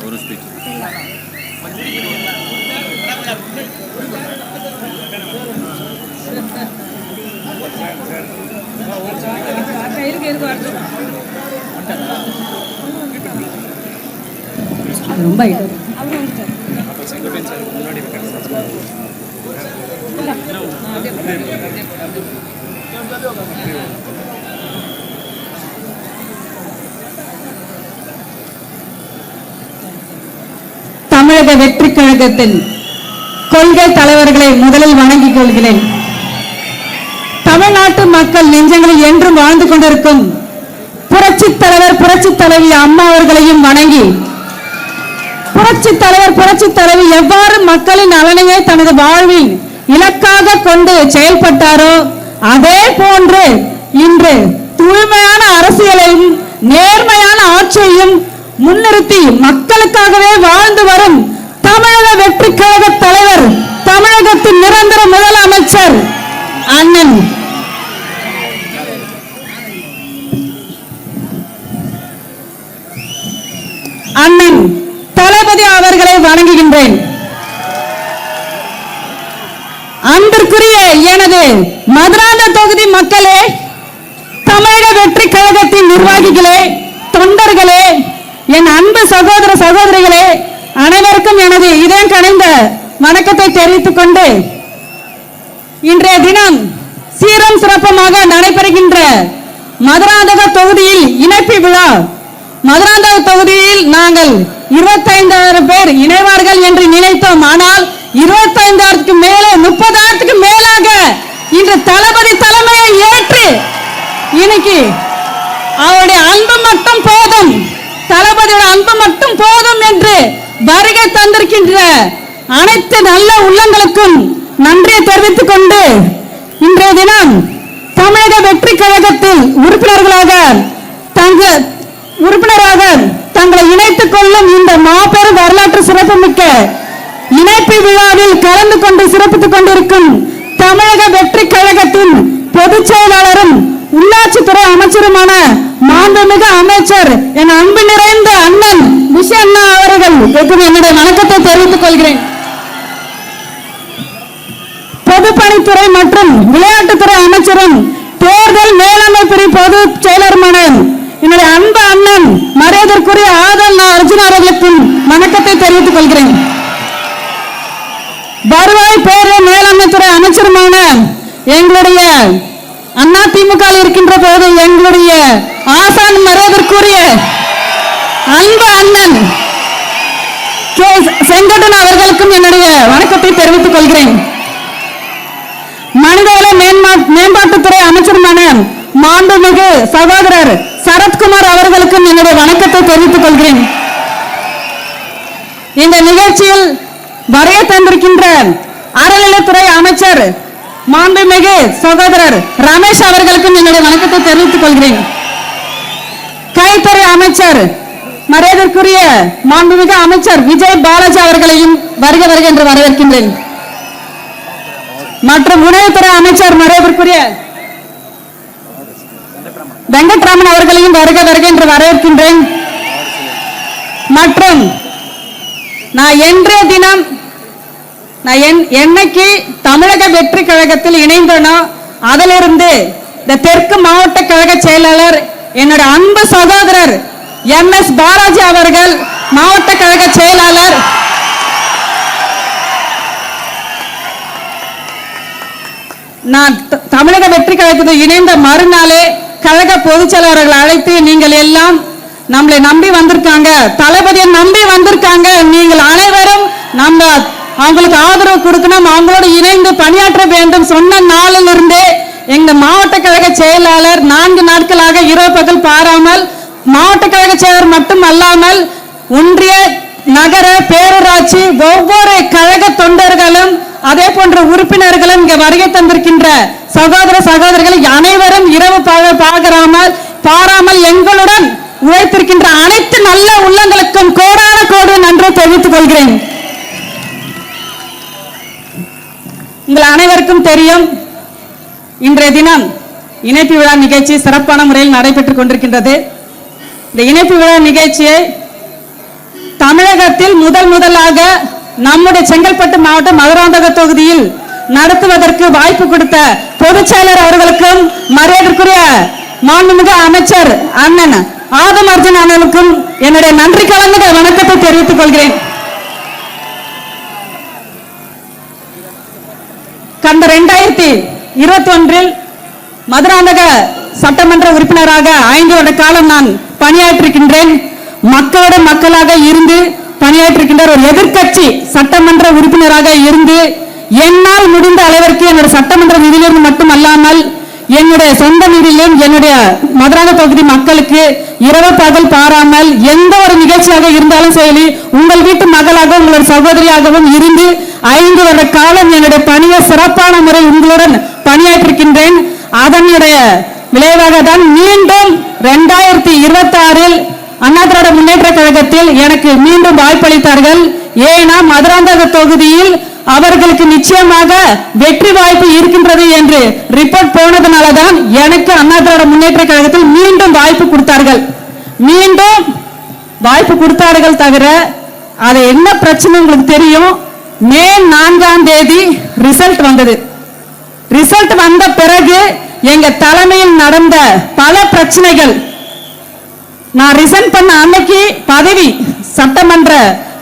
ஒரு ஸ்பீச். ரொம்ப தமிழக வெற்றி கழகத்தின் கொள்கை தலைவர்களை முதலில் வணங்கிக் கொள்கிறேன். தமிழ்நாட்டு மக்கள் நெஞ்சங்களில் என்றும் வாழ்ந்து கொண்டிருக்கும் புரட்சித் தலைவர் புரட்சித் தலைவி அம்மா அவர்களையும் வணங்கி, புரட்சித் தலைவர் புரட்சித் தலைவி எவ்வாறு மக்களின் நலனையே தனது வாழ்வின் இலக்காக கொண்டு செயல்பட்டாரோ அதே போன்று இன்று தூய்மையான அரசியலையும் நேர்மையான ஆட்சியையும் முன்னிறுத்தி மக்களுக்காகவே வாழ்ந்து வரும் தமிழக வெற்றி கழக தலைவர், தமிழகத்தின் நிரந்தர முதலமைச்சர் அண்ணன் தளபதி அவர்களை வணங்குகின்றேன். அன்பிற்குரிய எனது மதுராந்த தொகுதி மக்களே, தமிழக வெற்றி கழகத்தின் நிர்வாகிகளே, தொண்டர்களே, என் அன்பு சகோதர சகோதரிகளே, அனைவருக்கும் எனது இதயம் கனிந்த வணக்கத்தை தெரிவித்துக் கொண்டு, இன்றைய தினம் சீரும் சிறப்புமாக நடைபெறுகின்ற மதுராந்தக தொகுதியில் இணைப்பு விழா. மதுராந்தக தொகுதியில் நாங்கள் 25,000 பேர் இணைவார்கள் என்று நினைத்தோம். ஆனால் 25,000க்கு மேலே 30,000க்கு மேலாக இன்று தளபதி தலைமையை ஏற்று இன்னைக்கு அவருடைய அன்பு மட்டும் போதும், தளபதியோட அன்பு மட்டும் போதும் என்று வருகை தந்திருக்கின்ற அனைத்து நல்ல உள்ளங்களுக்கும் நன்றியை தெரிவித்துக் கொண்டு, இன்றைய தினம் தமிழக வெற்றி கழகத்தில் உறுப்பினராக தங்களை இணைத்துக் கொள்ளும் இந்த மாபெரும் வரலாற்று சிறப்புமிக்க இணைப்பு விழாவில் கலந்து கொண்டு சிறப்பித்துக் கொண்டிருக்கும் தமிழக வெற்றி கழகத்தின் பொதுச் செயலாளரும் உள்ளாட்சித்துறை அமைச்சருமான மாண்புமிகு அமைச்சர் என் அன்பு நிறைந்த அண்ணன் விஷ அண்ணா அவர்களுக்கு என்னுடைய வணக்கத்தை தெரிவித்துக் கொள்கிறேன். பொதுப்பணித்துறை மற்றும் விளையாட்டுத்துறை அமைச்சரும் தேர்தல் மேலாண்மை பிரிவு பொதுச் செயலருமான என்னுடைய அன்பு அண்ணன் மரியாதைக்குரிய ஆதல் அர்ஜுன் அவர்களுக்கும் வணக்கத்தை தெரிவித்துக் கொள்கிறேன். வருவாய் பேரிடர் மேலாண்மை துறை அமைச்சருமான எங்களுடைய அண்ணா திமுக இருக்கின்ற போது எங்களுடைய ஆசான் மரியாதைக்குரிய அன்பு அண்ணன் செங்கோட்டன் அவர்களுக்கும் என்னுடைய வணக்கத்தை தெரிவித்துக் கொள்கிறேன். மனிதவள மேம்பாட்டுத்துறை அமைச்சருமான மாண்புமிகு சகோதரர் சரத்குமார் அவர்களுக்கும் என்னுடைய வணக்கத்தை தெரிவித்துக் கொள்கிறேன். இந்த நிகழ்ச்சியில் வருகை தந்திருக்கின்ற அறநிலையத்துறை அமைச்சர் மாண்புமிகு சகோதரர் ரமேஷ் அவர்களுக்கும் என்னுடைய வணக்கத்தை தெரிவித்துக் கொள்கிறேன். கைத்தறி அமைச்சர் மரியாதைக்குரிய மாண்புமிகு அமைச்சர் விஜய் பாலாஜி அவர்களையும் வருக வருக என்று வரவேற்கின்றேன். மற்றும் உணவுத்துறை அமைச்சர் மரியாதைக்குரிய வெங்கட்ராமன் அவர்களையும் வருக வருக என்று வரவேற்கின்றேன். மற்றும் நான் என்றே தினம் என்னைக்கு தமிழக வெற்றி கழகத்தில் இணைந்தனோ அதிலிருந்து இந்த தெற்கு மாவட்ட கழக செயலாளர் என்னுடைய அன்பு சகோதரர் MS பாலாஜி அவர்கள் மாவட்ட கழக செயலாளர், நான் தமிழக வெற்றி கழகத்தில் இணைந்த மறுநாளே கழக பொதுச் செயலாளர்கள் அழைத்து, நீங்கள் எல்லாம் நம்மளை நம்பி வந்திருக்காங்க, தளபதியை நம்பி வந்திருக்காங்க, நீங்கள் அனைவரும் நம்ம அவங்களுக்கு ஆதரவு கொடுக்கணும், அவங்களோடு இணைந்து பணியாற்ற வேண்டும் சொன்ன நாளிலிருந்தே எங்க மாவட்ட கழக செயலாளர் 4 நாட்களாக இரவு பகல் பாராமல் மாவட்ட கழக செயலர் மட்டும் அல்லாமல் ஒன்றிய நகர பேரூராட்சி ஒவ்வொரு கழக தொண்டர்களும் அதே போன்ற உறுப்பினர்களும் இங்கே வருகை தந்திருக்கின்ற சகோதர சகோதரிகள் அனைவரும் இரவு பாராமல் எங்களுடன் உழைத்திருக்கின்ற அனைத்து நல்ல உள்ளங்களுக்கும் கோடான கோடி நன்றி தெரிவித்துக் கொள்கிறேன். உங்கள் அனைவருக்கும் தெரியும், இன்றைய தினம் இணைப்பு விழா நிகழ்ச்சி சிறப்பான முறையில் நடைபெற்றுக் கொண்டிருக்கின்றது. இந்த இணைப்பு விழா நிகழ்ச்சியை தமிழகத்தில் முதலாக நம்முடைய செங்கல்பட்டு மாவட்டம் மதுராந்தக தொகுதியில் நடத்துவதற்கு வாய்ப்பு கொடுத்த பொதுச் செயலர் அவர்களுக்கும் மரியாதைக்குரிய மாண்புமிகு அமைச்சர் அண்ணன் ஆதம் அர்ஜுன் அண்ணனுக்கும் என்னுடைய நன்றி கலந்த வணக்கத்தை தெரிவித்துக் கொள்கிறேன். கடந்த 2021 மதுராந்தக சட்டமன்ற உறுப்பினராக 5 வருட காலம் நான் பணியாற்றிருக்கின்றேன். மக்களோட மக்களாக இருந்து பணியாற்றிருக்கின்ற ஒரு எதிர்க்கட்சி சட்டமன்ற உறுப்பினராக இருந்து என்னால் முடிந்த அளவிற்கு என்னுடைய சட்டமன்ற நிதியிலிருந்து மட்டுமல்லாமல் என்னுடைய சொந்த நிதியிலும் என்னுடைய மதுராந்தக தொகுதி மக்களுக்கு இரவு பகல் பாராமல் எந்த ஒரு நிகழ்ச்சியாக இருந்தாலும் சரி உங்கள் வீட்டு மகளாக உங்களுடைய சகோதரியாகவும் இருந்து 5 வருட காலம் என்னுடைய பணியை சிறப்பான முறை உங்களுடன் பணியாற்றிருக்கின்றேன். அதனுடைய விளைவாக தான் மீண்டும் 2026 அண்ணா திராவிட முன்னேற்ற கழகத்தில் எனக்கு மீண்டும் வாய்ப்பளித்தார்கள். ஏன்னா மதுராந்தக தொகுதியில் அவர்களுக்கு நிச்சயமாக வெற்றி வாய்ப்பு இருக்கின்றது என்று ரிப்போர்ட் போனதுனாலதான் எனக்கு அண்ணா திராவிட முன்னேற்ற கழகத்தில் மீண்டும் வாய்ப்பு கொடுத்தார்கள். மீண்டும் வாய்ப்பு கொடுத்தார்கள் தவிர அது என்ன பிரச்சனை உங்களுக்கு தெரியும். மே 4ஆம் தேதி ரிசல்ட் வந்தது. ரிசல்ட் வந்த பிறகு எங்க தலைமையில் நடந்த பல பிரச்சனைகள், நான் ரிசைன் பண்ண அன்னைக்கு பதவி சட்டமன்ற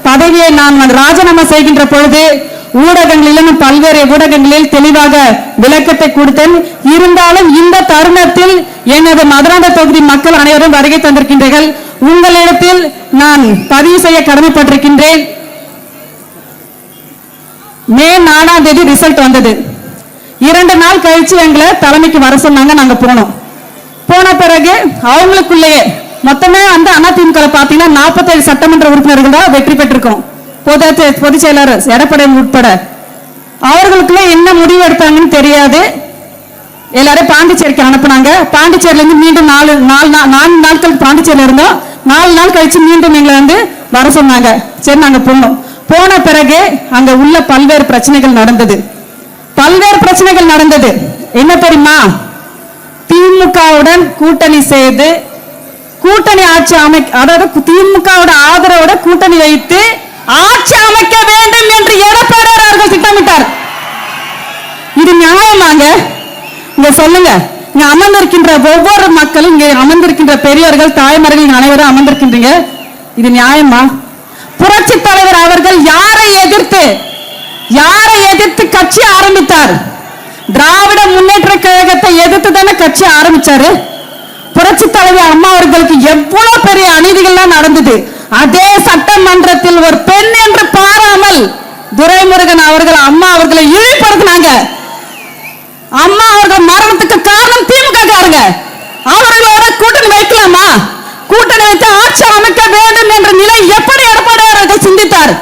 பதவியை நான் ராஜினாமா செய்கின்ற பொழுது ஊடகங்களிலும் பல்வேறு ஊடகங்களில் தெளிவாக விளக்கத்தை கொடுத்தேன். இருந்தாலும் இந்த தருணத்தில் எனது மதுராந்தக தொகுதி மக்கள் அனைவரும் வருகை தந்திருக்கின்றீர்கள். உங்களிடத்தில் நான் பதிவு செய்ய கடமைப்பட்டிருக்கின்றேன். மே 4ஆம் தேதி ரிசல்ட் வந்தது. 2 நாள் கழிச்சு எங்களை தலைமைக்கு வர சொன்னாங்க. நாங்க போன பிறகு அவங்களுக்குள்ளேயே மொத்தமே அந்த அதிமுக பாத்தீங்கன்னா 47 சட்டமன்ற உறுப்பினர்கள் தான் வெற்றி பெற்றிருக்கோம். பொதுச் செயலர் எடப்பாடி உட்பட அவர்களுக்குள்ள என்ன முடிவு எடுத்தாங்கன்னு தெரியாது. எல்லாரும் பாண்டிச்சேரிக்கு அனுப்புனாங்க. பாண்டிச்சேரியில இருந்து மீண்டும் 4 நாட்கள் பாண்டிச்சேரியில இருந்தோம். 4 நாள் கழிச்சு மீண்டும் எங்களை வர சொன்னாங்க. சரி நாங்க போன பிறகு அங்க உள்ள பல்வேறு பிரச்சனைகள் நடந்தது. என்ன தெரியுமா? திமுகவுடன் கூட்டணி செய்து கூட்டணி ஆட்சி அதாவது திமுகவோட ஆதரவோட கூட்டணி வைத்து ஆட்சி அமைக்க வேண்டும் என்று எடப்பாடி அவர்கள் திட்டமிட்டார். இது நியாயமாங்க? இங்க சொல்லுங்க. இங்க அமர்ந்திருக்கின்ற ஒவ்வொரு மக்களும், இங்க அமர்ந்திருக்கின்ற பெரியவர்கள் தாய்மார்கள் அனைவரும் அமர்ந்திருக்கின்றீங்க. இது நியாயமா? புரட்சி தலைவர் அவர்கள் யாரை எதிர்த்து கட்சி ஆரம்பித்தார்? திராவிட முன்னேற்ற கழகத்தை எதிர்த்து தானே கட்சி ஆரம்பிச்சாரு. புரட்சி தலைவர் அம்மா அவர்களுக்கு எவ்வளவு பெரிய அநீதிகள்லாம் நடந்தது. அதே சட்டமன்றத்தில் ஒரு பெண் என்று பாராமல் துரைமுருகன் அவர்கள் அம்மா அவர்களை இழிவுபடுத்தினாங்க. அம்மா அவர்கள் மரணத்துக்கு காரணம் திமுக காரங்க. அவர்களோட கூட்டணி வைக்கலாமா? கூட்டணி வைத்து ஆட்சி அமைக்க வேண்டும் என்ற நிலை எப்படி எடப்பாடி அவர்கள் சிந்தித்தார்?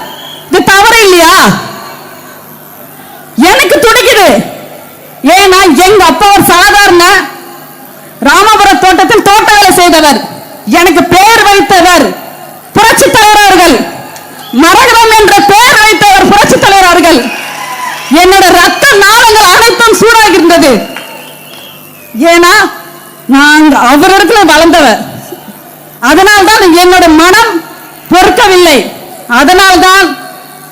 இது தவறு இல்லையா? எனக்கு துடிக்குது. ஏன்னா எங்க அப்பா ஒரு சாதாரண ராமபுரம் தோட்டத்தில் தோட்ட வேலை செய்தவர். எனக்கு பெயர் வைத்தவர் புரட்சி தலைவர் அவர்கள். மரகதம் என்ற பெயர் வைத்தவர் புரட்சி தலைவர் அவர்கள். என்னோட ரத்த நாளங்கள் அனைத்தும் சூடாகி இருந்தது. ஏன்னா நான் அவரிடத்துல வளர்ந்தவர். அதனால்தான் என்னோட மனம் பொறுக்கவில்லை. அதனால்தான்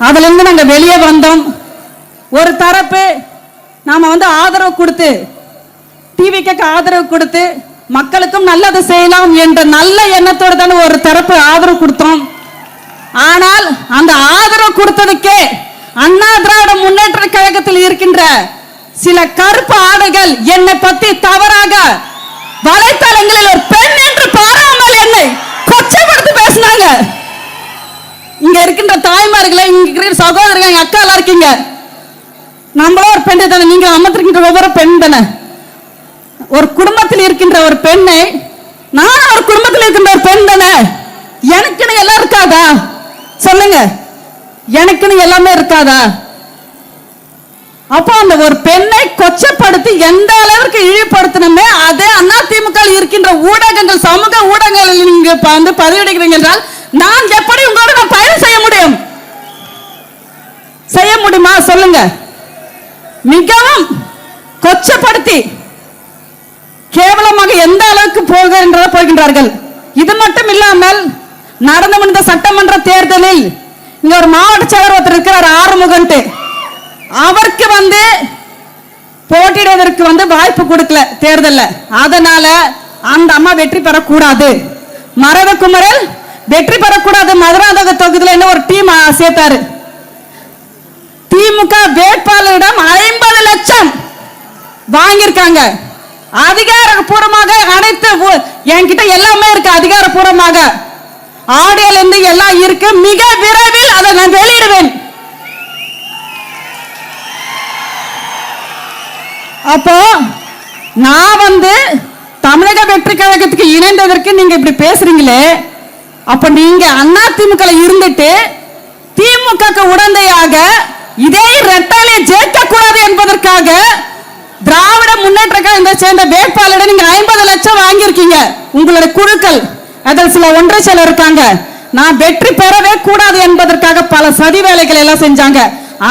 அதுல இருந்து நாங்க வெளியே வந்தோம். ஒரு தரப்பு நாம ஆதரவு கொடுத்து டிவிக்கு ஆதரவு கொடுத்து மக்களுக்கும் நல்லது செய்யலாம் என்ற நல்ல எண்ணத்தோடு தான் ஒரு தரப்பு ஆதரவு கொடுத்தோம். ஆனால் அந்த ஆதரவு கொடுத்ததுக்கே அண்ணா திராவிட முன்னேற்ற கழகத்தில் இருக்கின்ற சில கருப்பு ஆடைகள் என்னை பத்தி தவறாக வலைத்தளங்களில் ஒரு பெண் என்று பாராமல் என்னை கொச்சைப்படுத்தி பேசினாங்க. இங்க இருக்கின்ற தாய்மார்களை, இங்க இருக்கிற சகோதரர்கள், எங்க அக்கா எல்லாம் இருக்கீங்க. நம்மளும் ஒரு பெண் தானே, நீங்க அமர்ந்திருக்கின்ற ஒவ்வொரு பெண் தானே. ஒரு குடும்பத்தில் இருக்கின்ற ஒரு பெண்ணை, நான் ஒரு குடும்பத்தில் இருக்கின்ற ஒரு பெண் தானே, எனக்குன்னு எல்லாம் இருக்காதா? சொல்லுங்க, எனக்குன்னு எல்லாமே இருக்காதா? அப்போ அந்த ஒரு பெண்ணை கொச்சப்படுத்தி எந்த அளவிற்கு இழிவுபடுத்தணுமே அதே அதிமுக இருக்கின்ற ஊடகங்கள், சமூக ஊடகங்களில் நீங்க பதிவிடுகிறீங்க என்றால் நான் எப்படி உங்களோட நான் பயணம் செய்ய முடியும்? செய்ய முடியுமா? சொல்லுங்க. மிகவும் கொச்சப்படுத்தி கேவலமாக எந்த அளவுக்கு போகின்றார்கள். இது மட்டும் இல்லாமல் நடந்து முடிந்த சட்டமன்ற தேர்தலில் இங்க ஒரு மாவட்ட செயலர் ஒருத்தர் இருக்கிறார் ஆறுமுகன்ட்டு, அவருக்கு போட்டியிடுவதற்கு வாய்ப்பு கொடுக்கல தேர்தல்ல. அதனால அந்த அம்மா வெற்றி பெறக்கூடாது, மரதகுமரல் வெற்றி பெறக்கூடாது. மதுராந்தக தொகுதியில் என்ன ஒரு டீம் சேர்த்தாரு. திமுக வேட்பாளரிடம் 50 லட்சம் வாங்கியிருக்காங்க. அதிகாரப்பூர்வமாக அனைத்து என்கிட்ட எல்லாமே இருக்கு, அதிகாரப்பூர்வமாக ஆடியோல இருந்து எல்லாம் இருக்கு. மிக விரைவில் அதை நான் வெளியிடுவேன். அப்போ நான் தமிழக வெற்றி கழகத்துக்கு இணைந்ததற்கு நீங்க இப்படி பேசுறீங்களே, அப்ப நீங்க அண்ணா திமுக இருந்துட்டு திமுக உடந்தையாக இதே ரெட்டாலே ஜெயிக்க கூடாது என்பதற்காக திராவிட முன்னேற்ற கழகத்தை சேர்ந்த வேட்பாளரை நீங்க 50 லட்சம் வாங்கியிருக்கீங்க. உங்களுடைய குழுக்கள் அதில் சில ஒன்றை சிலர் இருக்காங்க. நான் வெற்றி பெறவே கூடாது என்பதற்காக பல சதி வேலைகள் எல்லாம் செஞ்சாங்க.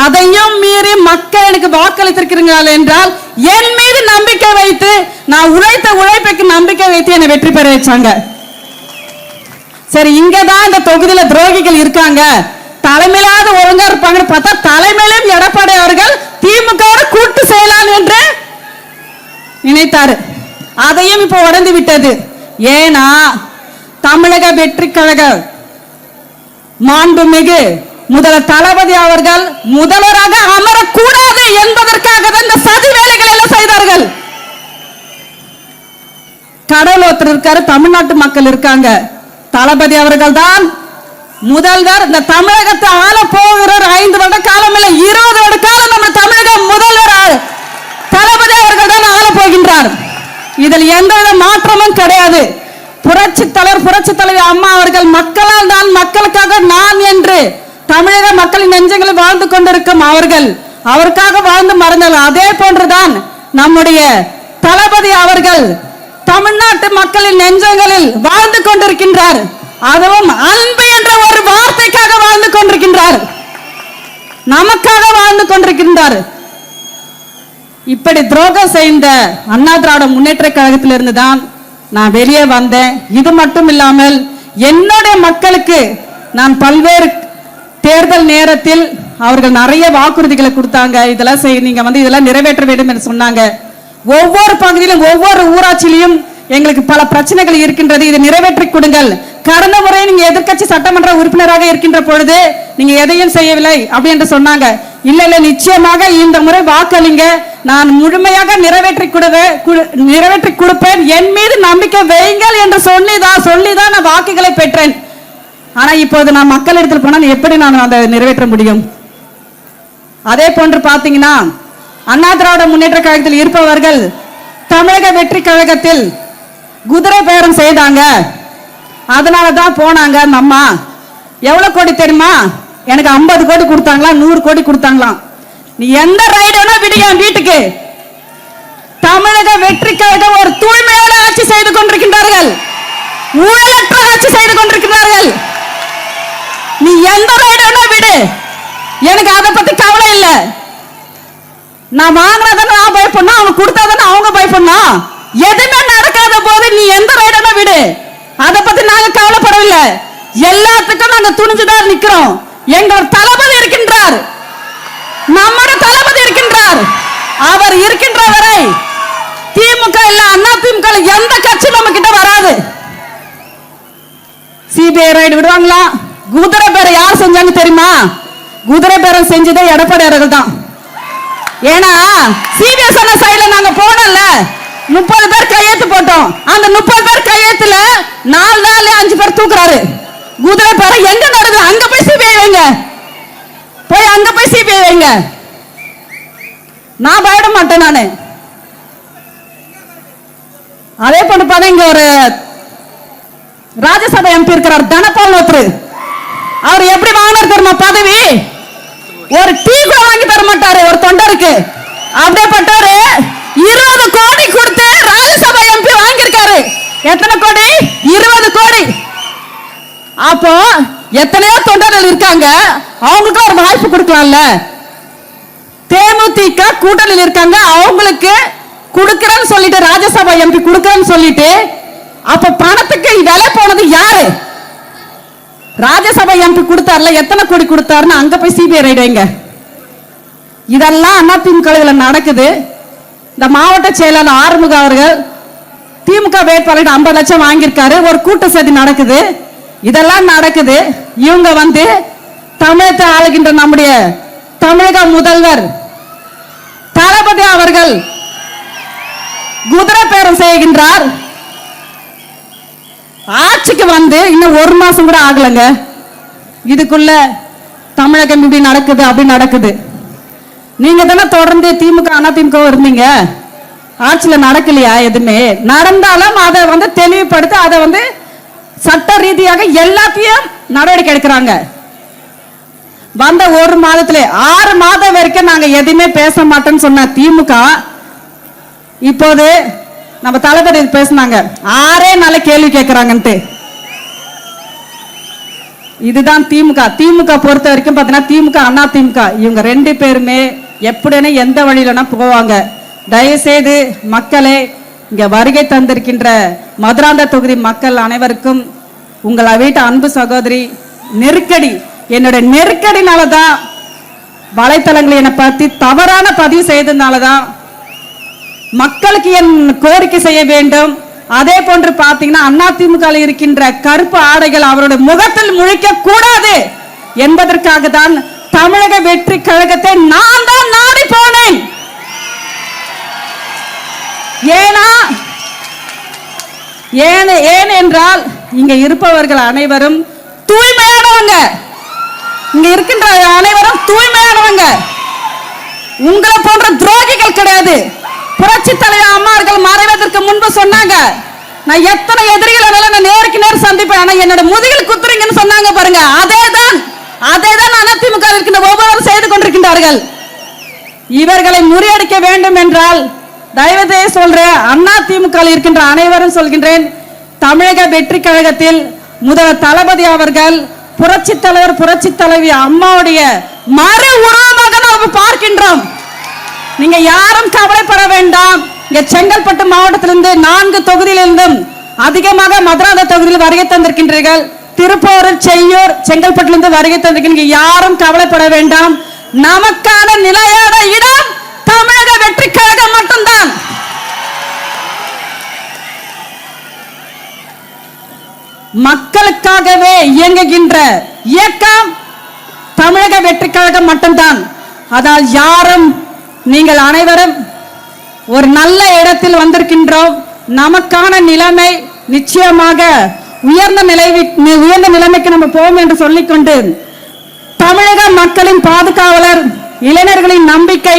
அதையும் மீறி மக்கள் எனக்கு வாக்களித்திருக்கிறார்கள் என்றால் என் மீது நம்பிக்கை வைத்து, நான் உழைத்த உழைப்புக்கு நம்பிக்கை வைத்து என்னை வெற்றி பெற வச்சாங்க. சரி, இங்கதான் இந்த தொகுதியில துரோகிகள் இருக்காங்க, தலைமையிலாத ஒழுங்கா இருப்பாங்க பார்த்தா தலைமையிலும் எடப்பாடி அவர்கள் திமுக கூட்டு செய்யலாம் என்று நினைத்தாரு. அதையும் இப்ப உடைந்து விட்டது. ஏன்னா தமிழக வெற்றி கழக மாண்புமிகு முதல்வர் தளபதி அவர்கள் முதல்வராக அமரக்கூடாது என்பதற்காக தான் இந்த சதி வேலைகள் எல்லாம் செய்தார்கள். கடவுள் ஒருத்தர் இருக்காரு, தமிழ்நாட்டு மக்கள் இருக்காங்க. தளபதி அவர்கள் தான் முதல்வர். இந்த தமிழகத்தை ஆள போகிறார். 5 வருட காலம் இல்லை, 20 வருட காலம் நம்ம தமிழக முதல்வர் தளபதி அவர்கள் தான் ஆள போகின்றார். இதில் எந்தவித மாற்றமும் கிடையாது. புரட்சி தலைவர் அம்மா அவர்கள் மக்களால் தான் மக்களுக்காக நான் என்று தமிழக மக்களின் நெஞ்சங்களில் வாழ்ந்து கொண்டிருக்கும் அவர்கள் அவருக்காக வாழ்ந்து மறந்தார்கள். அதே போன்றுதான் நம்முடைய தளபதி அவர்கள் தமிழ்நாட்டு மக்களின் நெஞ்சங்களில் வாழ்ந்து கொண்டிருக்கின்றார். அதுவும் அன்பு என்ற ஒரு வார்த்தைக்காக வாழ்ந்து கொண்டிருக்கின்றார், நமக்காக வாழ்ந்து கொண்டிருக்கின்றார். இப்படி துரோகம் செய்த அண்ணா திராவிட முன்னேற்ற கழகத்திலிருந்து தான் நான் வெளியே வந்தேன். இது மட்டும் இல்லாமல் என்னுடைய மக்களுக்கு நான் பல்வேறு தேர்தல் நேரத்தில் அவர்கள் நிறைய வாக்குறுதிகளை கொடுத்தாங்க. இதெல்லாம் நீங்க இதெல்லாம் நிறைவேற்ற வேண்டும் என்று சொன்னாங்க. ஒவ்வொரு பகுதியிலும் ஒவ்வொரு ஊராட்சியிலும் எங்களுக்கு பல பிரச்சனைகள் இருக்கின்றது, இதை நிறைவேற்றி கொடுங்கள். கடந்த முறை நீங்க எதிர்க்கட்சி சட்டமன்ற உறுப்பினராக இருக்கின்ற பொழுது நீங்க எதையும் செய்யவில்லை அப்படி என்று சொன்னாங்க. இல்ல இல்ல, நிச்சயமாக இந்த முறை வாக்களிங்க, நான் முழுமையாக நிறைவேற்றி கொடுப்பேன், என் மீது நம்பிக்கை வையுங்கள் என்று சொல்லிதான் நான் வாக்குகளை பெற்றேன். ஆனா இப்போது நான் மக்களிடத்தில் போனால் எப்படி நான் அதை நிறைவேற்ற முடியும்? அதே போன்று பாத்தீங்கன்னா அண்ணா திராவிட முன்னேற்ற கழகத்தில் இருப்பவர்கள் தமிழக வெற்றி கழகத்தில் குதிரை பேரம் செய்தாங்க. அதனாலதான் போனாங்க. அம்மா எவ்வளவு கோடி தெரியுமா? எனக்கு 50 கோடி கொடுத்தாங்களா, 100 கோடி கொடுத்தாங்களாம். நீ எந்த ரைடுனா விடிய வீட்டுக்கு. தமிழக வெற்றி கழகம் ஒரு தூய்மையான ஆட்சி செய்து கொண்டிருக்கின்றார்கள், ஊழலற்ற ஆட்சி செய்து கொண்டிருக்கிறார்கள். நீ எந்த ரைடுனா விடு, எனக்கு அதை பத்தி கவலை இல்லை. நான் வாங்கினதானே நான் பயப்படணும், அவனுக்கு கொடுத்தாதானே அவங்க பயப்படணும். எதுவுமே நடக்காத போது நீ எந்த ரைடுனா விடு, அதை பத்தி நாங்க கவலைப்படவில்லை. எல்லாத்துக்கும் நாங்க துணிஞ்சுதான் நிக்கிறோம். எங்கள் தளபதி இருக்கின்றார், நம்முடைய தளபதி இருக்கின்றார். அவர் இருக்கின்ற வரை திமுக இல்ல அண்ணா திமுக எந்த கட்சி நம்ம கிட்ட வராது. சிபிஐ ரைடு விடுவாங்களா? குதிரை பேரம் யார் செஞ்சாங்க தெரியுமா? குதிரை பேரம் செஞ்சதே எடப்பாடி அவர்கள் தான். ஏன்னா சிபிஎஸ் சைடுல நாங்க போனோம்ல, 30 பேர் கையெழுத்து போட்டோம். அந்த 30 பேர் கையெழுத்துல 4 நாள் 5 பேர் தூக்குறாரு. குதிரை பேரம் எங்க நடக்குது? அங்க போய் சிபிஐ வைங்க, போய் அங்க போய் சிபிஐ வைங்க. நான் பயப்பட மாட்டேன். நானு அதே போன்று பார்த்தா இங்க ஒரு ராஜ்யசபா எம்பி இருக்கிறார், தனபால் ஒருத்தர். அவர் எப்படி வாங்கினார் தெரியுமா பதவி? ஒரு டீ கூட வாங்கி தர மாட்டாரு ஒரு தொண்டருக்கு. அப்படியேப்பட்டவரு 20 கோடி கொடுத்து ராஜ்யசபா எம்பி வாங்கியிருக்காரு. எத்தனை கோடி? 20 கோடி. அப்போ எத்தனையோ தொண்டர்கள் இருக்காங்க, அவங்களுக்கு ஒரு வாய்ப்பு கொடுக்கலாம்ல. தேமுதிக கூட்டணியில் இருக்காங்க, அவங்களுக்கு கொடுக்கிறேன்னு சொல்லிட்டு ராஜ்யசபா எம்பி கொடுக்கிறேன்னு சொல்லிட்டு, அப்ப பணத்துக்கு விலை போனது யாரு? ராஜ்யசபா எம்பி கொடுத்தாருல, எத்தனை கோடி கொடுத்தாருன்னு அங்க போய் சிபிஐ ரைடு வைங்க. இதெல்லாம் அதிமுக நடக்குது. இந்த மாவட்ட செயலாளர் ஆறுமுக அவர்கள் திமுக வேட்பாளர் 50 லட்சம் வாங்கியிருக்காரு. ஒரு கூட்ட சதி நடக்குது. இதெல்லாம் நடக்குது. இவங்க தமிழகத்தை ஆளுகின்ற நம்முடைய தமிழக முதல்வர் தளபதி அவர்கள் குதிரை பேரம் செய்கின்றார். ஆட்சிக்கு இன்னும் 1 மாசம் கூட ஆகலங்க. இதுக்குள்ள தமிழகம் இப்படி நடக்குது, அப்படி நடக்குது. நீங்க தானே தொடர்ந்து திமுக அதிமுக இருந்தீங்க. ஆட்சியில நடக்கலையா? எதுவுமே நடந்தாலும் அதை தெளிவுபடுத்த அதை சட்ட ரீதியாக எல்லாத்தையும் நடவடிக்கை எடுக்கிறாங்க. வந்த 1 மாதத்துல 6 மாதம் வரைக்கும் நாங்க எதுவுமே பேச மாட்டோம்னு சொன்ன திமுக இப்போது நம்ம தளபதி பேசினாங்க, 6 நாள கேள்வி கேட்கிறாங்கன்ட்டு. இதுதான் திமுக. திமுக பொறுத்த வரைக்கும் பாத்தீங்கன்னா திமுக அதிமுக இவங்க 2 பேருமே எப்படின்னு எந்த வழியிலனா போவாங்க. தயவுசெய்து மக்களே, இங்க வருகை தந்திருக்கின்ற மதுராந்த தொகுதி மக்கள் அனைவருக்கும் உங்களை வீட்டு அன்பு சகோதரி நெருக்கடி, என்னுடைய நெருக்கடினாலதான் வலைத்தளங்களை என்னை பத்தி தவறான பதிவு செய்ததுனாலதான் மக்களுக்கு என் கோரிக்கை செய்ய வேண்டும். அதே போன்று பாத்தீங்கன்னா அதிமுக இருக்கின்ற கருப்பு ஆடைகள் அவருடைய முகத்தில் முழிக்க கூடாது என்பதற்காக தான் தமிழக வெற்றி கழகத்தை நான் தான் நாடி போனேன். ஏன் என்றால் இங்க இருப்பவர்கள் அனைவரும் தூய்மையானவங்க. இங்க இருக்கின்ற அனைவரும் தூய்மையானவங்க. உங்களை போன்ற துரோகிகள் கிடையாது. புரட்சி தலைவர் அம்மார்கள் மறைவதற்கு முன்பு சொன்னாங்க, நான் எத்தனை எதிரிகளை நான் நேருக்கு நேர் சந்திப்பேன், ஆனா என்னோட முதுகில் குத்துறீங்கன்னு சொன்னாங்க பாருங்க. அதேதான் அதிமுக இருக்கின்ற ஒவ்வொருவரும் செய்து கொண்டிருக்கின்றார்கள். இவர்களை முறியடிக்க வேண்டும் என்றால் தயவுசெய்து சொல்றேன், அதிமுக இருக்கின்ற அனைவரும் சொல்கின்றேன், தமிழக வெற்றி கழகத்தில் முதல்வர் தளபதி அவர்கள் புரட்சி தலைவர் புரட்சி தலைவி அம்மாவுடைய மறு உருவமாக நாம் பார்க்கின்றோம். நீங்க யாரும் கவலைப்பட வேண்டாம். இங்க செங்கல்பட்டு மாவட்டத்திலிருந்து 4 தொகுதியிலிருந்தும் அதிகமாக மதுராந்த தொகுதியில் வருகை தந்திருக்கின்றீர்கள். திருப்பூர், செய்யூர், செங்கல்பட்டிலிருந்து வருகை தந்திருக்கீங்க. யாரும் கவலைப்பட வேண்டாம். நமக்கான நிலையான இடம் தமிழக வெற்றி கழகம் மட்டும்தான். மக்களுக்காகவே இயங்குகின்ற இயக்கம் தமிழக வெற்றி கழகம் மட்டும்தான். அதால் யாரும், நீங்கள் அனைவரும் ஒரு நல்ல இடத்தில் வந்திருக்கின்றோம். நமக்கான நிலைமை நிச்சயமாக உயர்ந்த நிலைமைக்கு நம்ம போவோம் என்று சொல்லிக்கொண்டு, தமிழக மக்களின் பாதுகாவலர், இளைஞர்களின் நம்பிக்கை,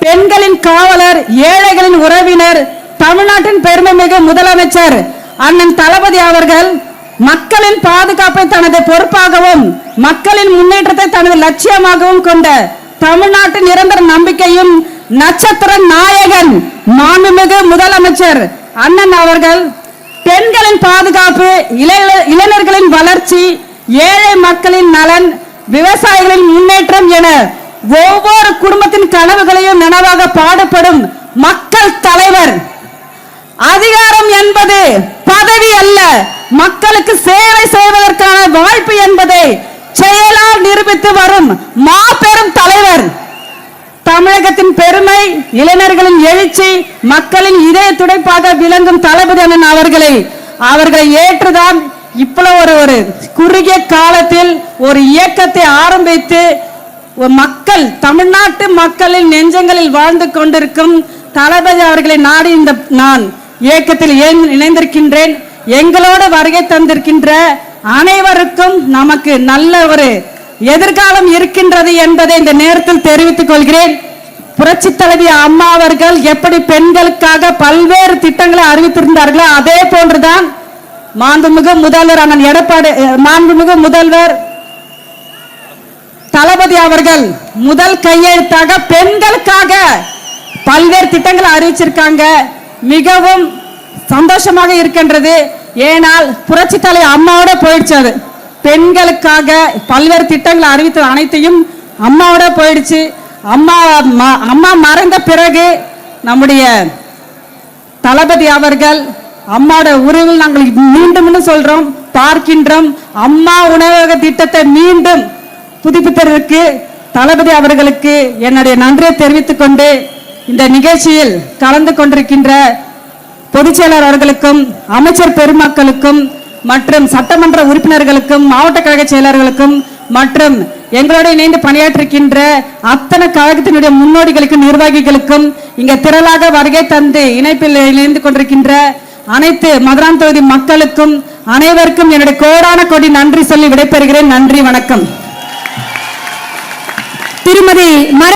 பெண்களின் காவலர், ஏழைகளின் உறவினர், தமிழ்நாட்டின் பெருமைமிகு முதலமைச்சர் அண்ணன் தளபதி அவர்கள் மக்களின் பாதுகாப்பை தனது பொறுப்பாகவும் மக்களின் முன்னேற்றத்தை தனது லட்சியமாகவும் கொண்ட தமிழ்நாட்டின் நிரந்தர நம்பிக்கையும் நட்சத்திர நாயகன் மாண்புமிகு முதலமைச்சர் அண்ணன் அவர்கள் பெண்களின் பாதுகாப்பு, இளைஞர்களின் வளர்ச்சி, ஏழை மக்களின் நலன், விவசாயிகளின் முன்னேற்றம் என ஒவ்வொரு குடும்பத்தின் கனவுகளையும் நனவாக பாடுபடும் மக்கள் தலைவர். அதிகாரம் என்பது பதவி அல்ல, மக்களுக்கு சேவை செய்வதற்கான வாய்ப்பு என்பதை செயலால் நிரூபித்து வரும் மாபெரும் தலைவர். தமிழகத்தின் பெருமை, இளைஞர்களின் எழுச்சி, மக்களின் இதய துடைப்பாக விளங்கும் தளபதி அண்ணன் அவர்களை ஏற்றுதான் இவ்வளவு ஒரு குறுகிய காலத்தில் ஒரு இயக்கத்தை ஆரம்பித்து மக்கள், தமிழ்நாட்டு மக்களின் நெஞ்சங்களில் வாழ்ந்து கொண்டிருக்கும் தளபதி அவர்களை நாடி இந்த நான் இயக்கத்தில் இணைந்திருக்கின்றேன். எங்களோடு வருகை தந்திருக்கின்ற அனைவருக்கும் நமக்கு நல்ல ஒரு எதிர்காலம் இருக்கின்றது என்பதை இந்த நேரத்தில் தெரிவித்துக் கொள்கிறேன். புரட்சி தலைவி அம்மா அவர்கள் எப்படி பெண்களுக்காக பல்வேறு திட்டங்களை அறிவித்திருந்தார்களோ அதே போன்றுதான் மாண்புமிகு முதல்வர் அண்ணன் எடப்பாடி, மாண்புமிகு முதல்வர் தளபதி அவர்கள் முதல் கையெழுத்தாக பெண்களுக்காக பல்வேறு திட்டங்களை அறிவிச்சிருக்காங்க. மிகவும் சந்தோஷமாக இருக்கின்றது. ஏனால் புரட்சி தலைவி அம்மாவோட போயிடுச்சு. பெண்களுக்காக பல்வேறு திட்டங்களை அறிவித்த அனைத்தையும் அம்மாவோட போயிடுச்சு. அம்மா மறைந்த பிறகு நம்முடைய தளபதி அவர்கள் அம்மாவோட உறவில் நாங்கள் மீண்டும் சொல்றோம், பார்க்கின்றோம். அம்மா உணவக திட்டத்தை மீண்டும் புதுப்பிப்பதற்கு தளபதி அவர்களுக்கு என்னுடைய நன்றியை தெரிவித்துக் கொண்டு இந்த நிகழ்ச்சியில் கலந்து கொண்டிருக்கின்ற பொதுச் செயலர் அவர்களுக்கும் அமைச்சர் பெருமக்களுக்கும் மற்றும் சட்டமன்ற உறுப்பினர்களுக்கும் மாவட்ட கழக செயலர்களுக்கும் மற்றும் எங்களோடு இணைந்து பணியாற்றுகின்ற அத்தனை கழகத்தினுடைய முன்னோடிகளுக்கும் நிர்வாகிகளுக்கும் இங்க திரளாக வருகை தந்து இணைப்பில் இணைந்து கொண்டிருக்கின்ற அனைத்து மதுரான் தொகுதி மக்களுக்கும் அனைவருக்கும் என்னுடைய கோடான கோடி நன்றி சொல்லி விடைபெறுகிறேன். நன்றி, வணக்கம். திருமதி